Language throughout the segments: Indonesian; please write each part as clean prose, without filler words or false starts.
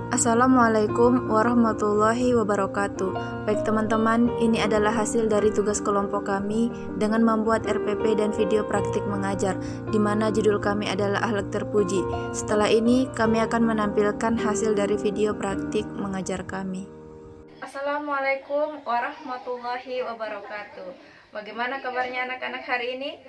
Assalamualaikum warahmatullahi wabarakatuh. Baik teman-teman, ini adalah hasil dari tugas kelompok kami dengan membuat RPP dan video praktik mengajar, di mana judul kami adalah akhlak terpuji. Setelah ini, kami akan menampilkan hasil dari video praktik mengajar kami. Assalamualaikum warahmatullahi wabarakatuh. Bagaimana kabarnya anak-anak hari ini?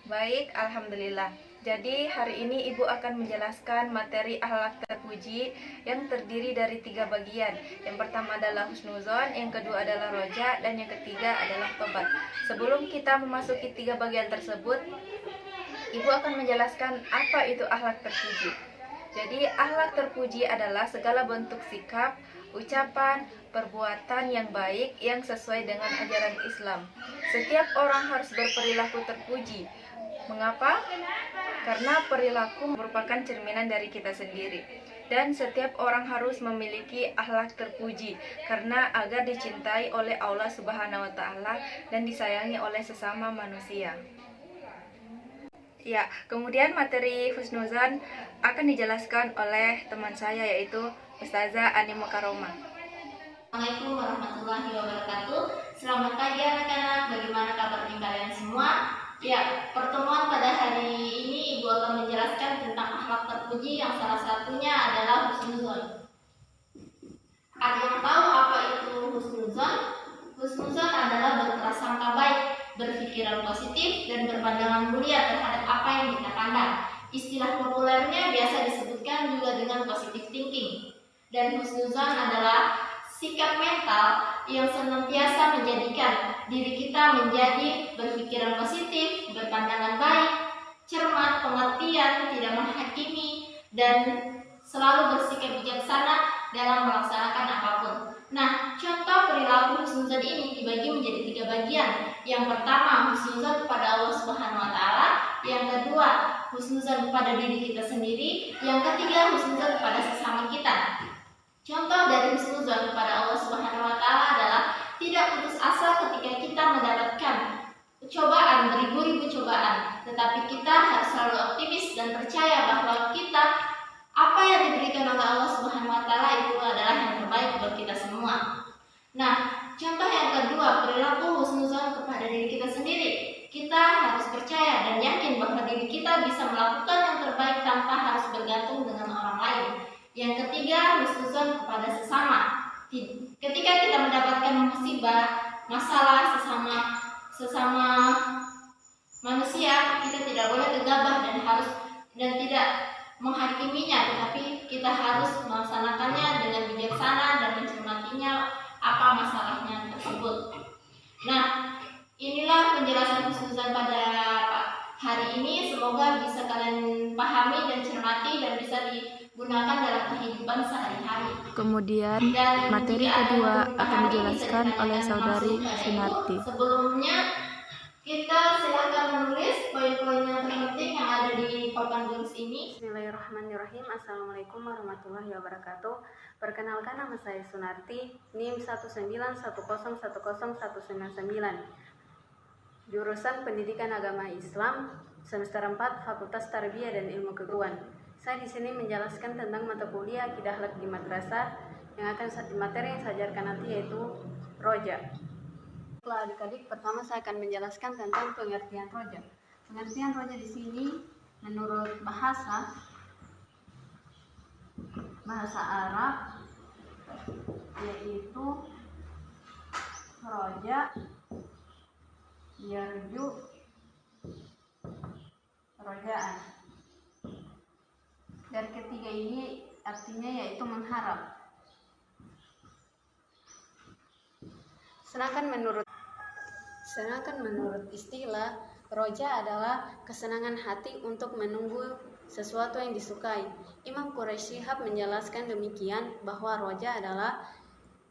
Baik, alhamdulillah. Jadi hari ini Ibu akan menjelaskan materi akhlak terpuji yang terdiri dari 3 bagian. Yang pertama adalah husnuzon, yang kedua adalah roja, dan yang ketiga adalah tobat. Sebelum kita memasuki 3 bagian tersebut, Ibu akan menjelaskan apa itu akhlak terpuji. Jadi akhlak terpuji adalah segala bentuk sikap, ucapan, perbuatan yang baik yang sesuai dengan ajaran Islam. Setiap orang harus berperilaku terpuji. Mengapa? Karena perilaku merupakan cerminan dari kita sendiri. Dan setiap orang harus memiliki akhlak terpuji karena agar dicintai oleh Allah Subhanahu wa taala dan disayangi oleh sesama manusia. Ya, kemudian materi husnuzon akan dijelaskan oleh teman saya yaitu Ustazah Ani Mukaroma. Assalamualaikum warahmatullahi wabarakatuh. Selamat pagi anak-anak, bagaimana kabarnya kalian semua? Ya, pertemuan pada hari ini Ibu akan menjelaskan tentang akhlak terpuji yang salah satunya adalah husnuzon. Ada yang tahu apa itu husnuzon? Husnuzon adalah berprasangka baik, berpikiran positif, dan berpandangan mulia terhadap apa yang kita pandang. Istilah populernya biasa disebutkan juga dengan positive thinking. Dan husnuzon adalah sikap mental yang senantiasa menjadikan diri kita menjadi berpikiran positif, berpandangan baik, cermat, pengertian, tidak menghakimi, dan selalu bersikap bijaksana dalam melaksanakan apapun. Nah, contoh perilaku husnuzon ini dibagi menjadi 3 bagian. Yang pertama, husnuzon kepada Allah Subhanahu wa taala, yang kedua, husnuzon kepada diri kita sendiri, yang ketiga, husnuzon kepada sesama kita. Contoh dari husnuzon kepada Allah Subhanahu wa taala adalah tidak putus asa ketika kita mendapatkan cobaan, beribu-ribu cobaan, tetapi kita harus selalu optimis dan percaya bahwa kita apa yang diberikan oleh Allah Subhanahu wa taala itu adalah yang terbaik buat kita semua. Nah, contoh yang kedua, perilaku husnuzon kepada diri kita sendiri. Kita harus percaya dan yakin bahwa diri kita bisa melakukan yang terbaik tanpa harus bergantung dengan orang lain. Yang ketiga, husnuzon kepada sesama. Ketika kita mendapatkan musibah, masalah sesama manusia, kita tidak boleh gegabah dan tidak menghakiminya, tetapi kita harus melaksanakannya dengan bijaksana dan mencermatinya apa masalahnya tersebut. Nah, inilah penjelasan husnuzon pada hari ini. Semoga bisa kalian pahami dan cermati dan bisa digunakan dalam kehidupan sehari-hari. Kemudian, materi kedua akan dijelaskan oleh Saudari Sunarti. Sebelumnya, kita silakan menulis poin-poin yang terpenting yang ada di papan tulis ini. Bismillahirrahmanirrahim. Assalamualaikum warahmatullahi wabarakatuh. Perkenalkan, nama saya Sunarti, NIM 191010199. Jurusan Pendidikan Agama Islam, semester 4, Fakultas Tarbiyah dan Ilmu Keguruan. Saya di sini menjelaskan tentang mata kuliah Akidah Akhlak di Madrasah yang akan materi yang saya ajarkan nanti yaitu roja. Adik-adik, pertama saya akan menjelaskan tentang pengertian roja. Pengertian roja di sini menurut bahasa Arab yaitu roja, yarju, rojaan. Dan ketiga ini artinya yaitu mengharap. Sedangkan menurut istilah, roja adalah kesenangan hati untuk menunggu sesuatu yang disukai. Imam Quraisy Shihab menjelaskan demikian bahwa roja adalah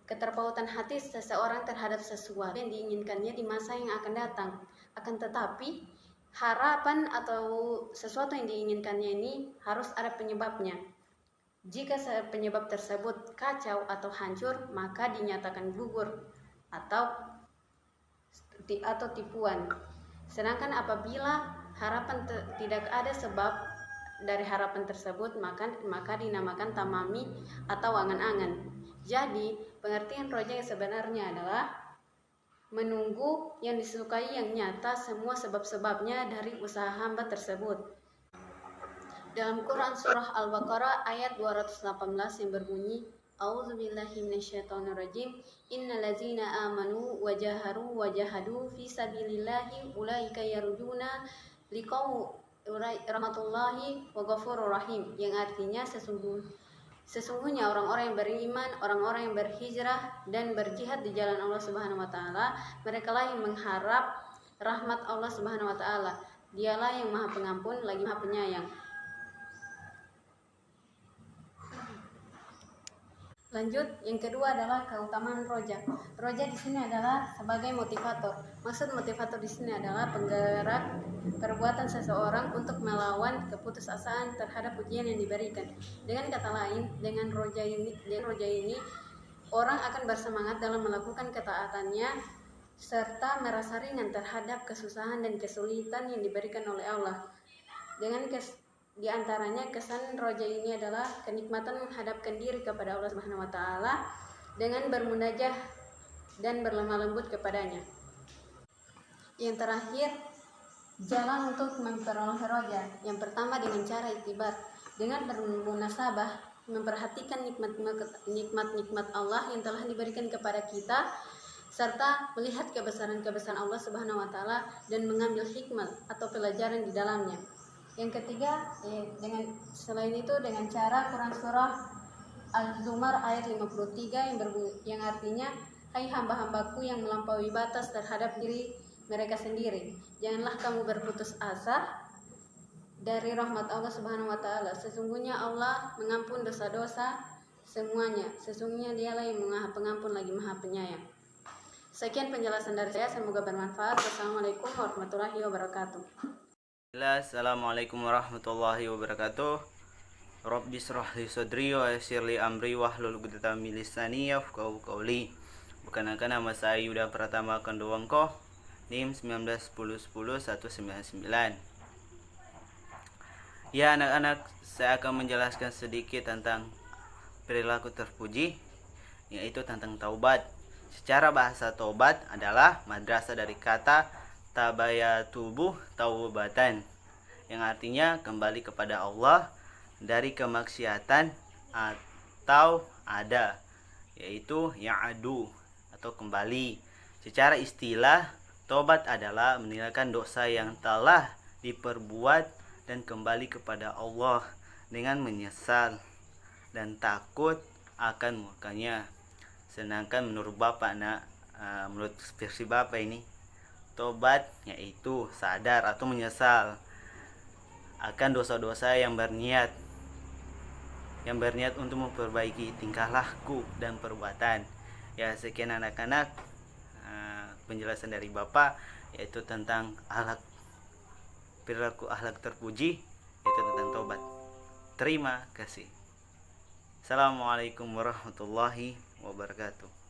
keterpautan hati seseorang terhadap sesuatu yang diinginkannya di masa yang akan datang. Akan tetapi, harapan atau sesuatu yang diinginkannya ini harus ada penyebabnya. Jika penyebab tersebut kacau atau hancur, maka dinyatakan gugur atau tipuan. Sedangkan apabila harapan tidak ada sebab dari harapan tersebut maka dinamakan tamami atau angan-angan. Jadi, pengertian roja yang sebenarnya adalah menunggu yang disukai yang nyata semua sebab-sebabnya dari usaha hamba tersebut. Dalam Quran surah Al-Baqarah ayat 218 yang berbunyi, A'udzubillahi minasyaitonirrajim. Innallazina amanu wa jahadu fi sabilillahi ulaika yarjuna liqau rahmatullahi wa ghafurur rahim, yang artinya sesungguhnya orang-orang yang beriman, orang-orang yang berhijrah dan berjihad di jalan Allah Subhanahu wa taala, mereka lah yang mengharap rahmat Allah Subhanahu wa taala. Dialah yang Maha Pengampun lagi Maha Penyayang. Lanjut, yang kedua adalah keutamaan roja. Roja di sini adalah sebagai motivator. Maksud motivator di sini adalah penggerak perbuatan seseorang untuk melawan keputusasaan terhadap ujian yang diberikan. Dengan kata lain, dengan roja ini orang akan bersemangat dalam melakukan ketaatannya serta merasa ringan terhadap kesusahan dan kesulitan yang diberikan oleh Allah. Di antaranya kesan roja ini adalah kenikmatan menghadapkan diri kepada Allah Subhanahu wa taala dengan bermunajah dan berlemah lembut kepadanya. Yang terakhir, jalan untuk memperoleh roja. Yang pertama dengan cara iktibar, dengan bermunasabah memperhatikan nikmat-nikmat Allah yang telah diberikan kepada kita serta melihat kebesaran-kebesaran Allah Subhanahu wa taala dan mengambil hikmah atau pelajaran di dalamnya. Yang ketiga, selain itu dengan cara Quran surah Al-Zumar ayat 53 yang artinya, hai hamba-hambaku yang melampaui batas terhadap diri mereka sendiri, janganlah kamu berputus asa dari rahmat Allah Subhanahu wa taala. Sesungguhnya Allah mengampun dosa-dosa semuanya. Sesungguhnya Dialah yang Maha Pengampun lagi Maha Penyayang. Sekian penjelasan dari saya, semoga bermanfaat. Wassalamualaikum warahmatullahi wabarakatuh. Assalamualaikum warahmatullahi wabarakatuh. Rabbi shrah li sadri wa yassir li amri wahlul 'uqdatam min lisani yafqahu qawli. Perkenalkan, nama saya Yuda Pratama Kanduwangko, NIM 1910101999. Ya anak-anak, saya akan menjelaskan sedikit tentang perilaku terpuji, yaitu tentang taubat. Secara bahasa taubat adalah madrasah dari kata tabayatubu taubatan, yang artinya kembali kepada Allah dari kemaksiatan atau ada, yaitu ya'adu atau kembali. Secara istilah, tobat adalah meninggalkan dosa yang telah diperbuat dan kembali kepada Allah dengan menyesal dan takut akan murkanya. Sedangkan menurut Bapak menurut versi Bapak ini, tobat yaitu sadar atau menyesal akan dosa-dosa yang berniat untuk memperbaiki tingkah laku dan perbuatan. Ya, sekian anak-anak penjelasan dari Bapak, yaitu tentang perilaku akhlak terpuji, yaitu tentang tobat. Terima kasih. Assalamualaikum warahmatullahi wabarakatuh.